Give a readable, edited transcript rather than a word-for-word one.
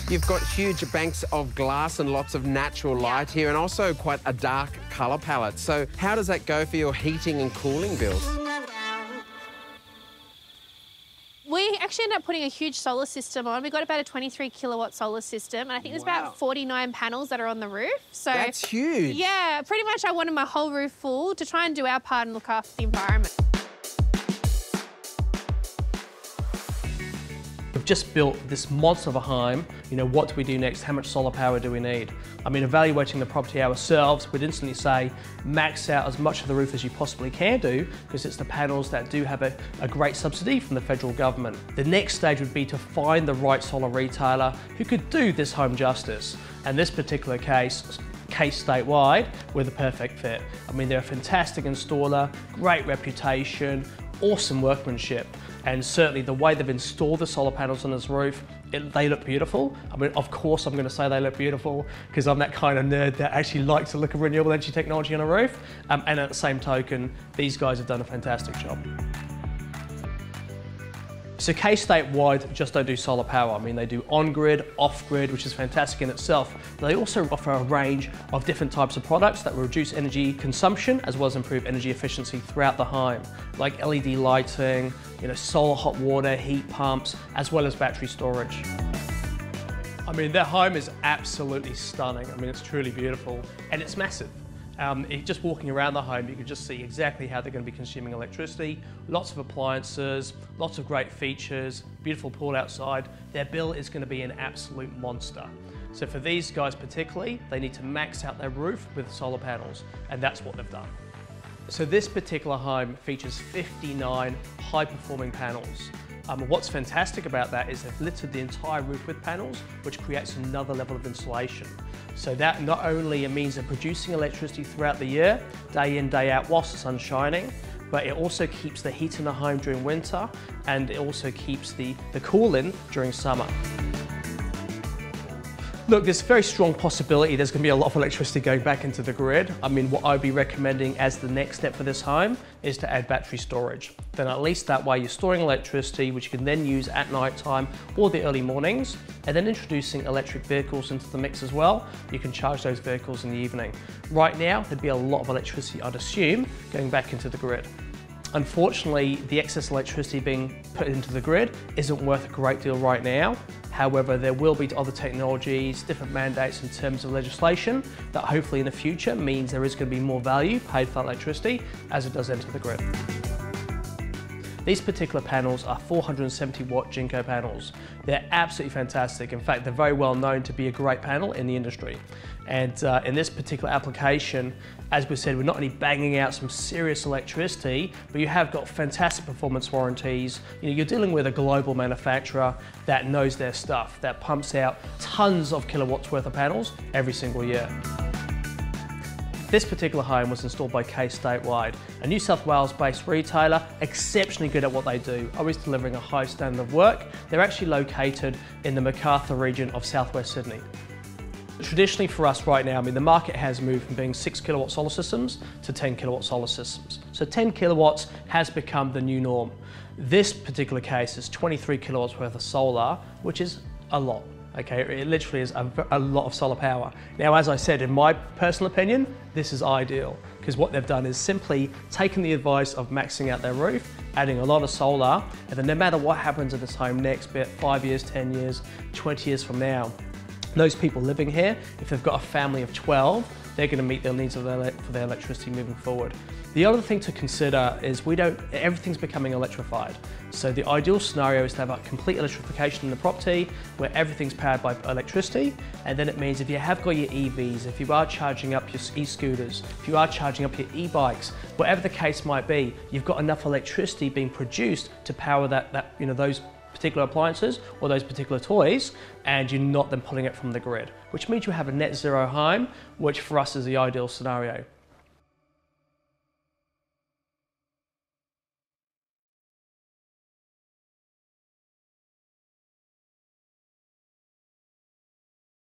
You've got huge banks of glass and lots of natural light here, and also quite a dark colour palette. So how does that go for your heating and cooling bills? We actually ended up putting a huge solar system on. We got about a 23 kilowatt solar system, and I think there's about 49 panels that are on the roof. So that's huge. Yeah, pretty much I wanted my whole roof full to try and do our part and look after the environment. We've just built this monster of a home. You know, what do we do next? How much solar power do we need? I mean, evaluating the property ourselves, we'd instantly say max out as much of the roof as you possibly can do, because it's the panels that do have a great subsidy from the federal government. The next stage would be to find the right solar retailer who could do this home justice. And this particular case, Case Statewide, were the perfect fit. I mean, they're a fantastic installer, great reputation, awesome workmanship, and certainly the way they've installed the solar panels on this roof, they look beautiful. I mean, of course I'm going to say they look beautiful because I'm that kind of nerd that actually likes to look at renewable energy technology on a roof, and at the same token, these guys have done a fantastic job. So Case Statewide just don't do solar power. I mean, they do on-grid, off-grid, which is fantastic in itself. They also offer a range of different types of products that will reduce energy consumption as well as improve energy efficiency throughout the home, like LED lighting, you know, solar hot water, heat pumps, as well as battery storage. I mean, their home is absolutely stunning. I mean, it's truly beautiful, and it's massive. Just walking around the home, you can just see exactly how they're going to be consuming electricity. Lots of appliances, lots of great features, beautiful pool outside. Their bill is going to be an absolute monster. So for these guys particularly, they need to max out their roof with solar panels, and that's what they've done. So this particular home features 59 high-performing panels. What's fantastic about that is they've littered the entire roof with panels, which creates another level of insulation. So that not only means they're producing electricity throughout the year, day in, day out, whilst the sun's shining, but it also keeps the heat in the home during winter, and it also keeps the cooling during summer. Look, there's a very strong possibility there's going to be a lot of electricity going back into the grid. I mean, what I'd be recommending as the next step for this home is to add battery storage. Then at least that way you're storing electricity, which you can then use at night time or the early mornings, and then introducing electric vehicles into the mix as well. You can charge those vehicles in the evening. Right now, there'd be a lot of electricity, I'd assume, going back into the grid. Unfortunately, the excess electricity being put into the grid isn't worth a great deal right now. However, there will be other technologies, different mandates in terms of legislation that hopefully in the future means there is going to be more value paid for electricity as it does enter the grid. These particular panels are 470 watt Jinko panels. They're absolutely fantastic. In fact, they're very well known to be a great panel in the industry. And in this particular application, as we said, we're not only banging out some serious electricity, but you have got fantastic performance warranties. You know, you're dealing with a global manufacturer that knows their stuff, that pumps out tons of kilowatts worth of panels every single year. This particular home was installed by Case Statewide, a New South Wales-based retailer, exceptionally good at what they do, always delivering a high standard of work. They're actually located in the Macarthur region of southwest Sydney. Traditionally for us right now, I mean, the market has moved from being 6 kilowatt solar systems to 10 kilowatt solar systems. So 10 kilowatts has become the new norm. This particular case is 23 kilowatts worth of solar, which is a lot. Okay, it literally is a lot of solar power. Now, as I said, in my personal opinion, this is ideal because what they've done is simply taken the advice of maxing out their roof, adding a lot of solar, and then no matter what happens in this home next, be it 5 years, 10 years, 20 years from now, those people living here, if they've got a family of 12, they're going to meet their needs for their electricity moving forward. The other thing to consider is everything's becoming electrified. So the ideal scenario is to have a complete electrification in the property where everything's powered by electricity, and then it means if you have got your EVs, if you are charging up your e-scooters, if you are charging up your e-bikes, whatever the case might be, you've got enough electricity being produced to power those particular appliances or those particular toys, and you're not then pulling it from the grid, which means you have a net zero home, which for us is the ideal scenario.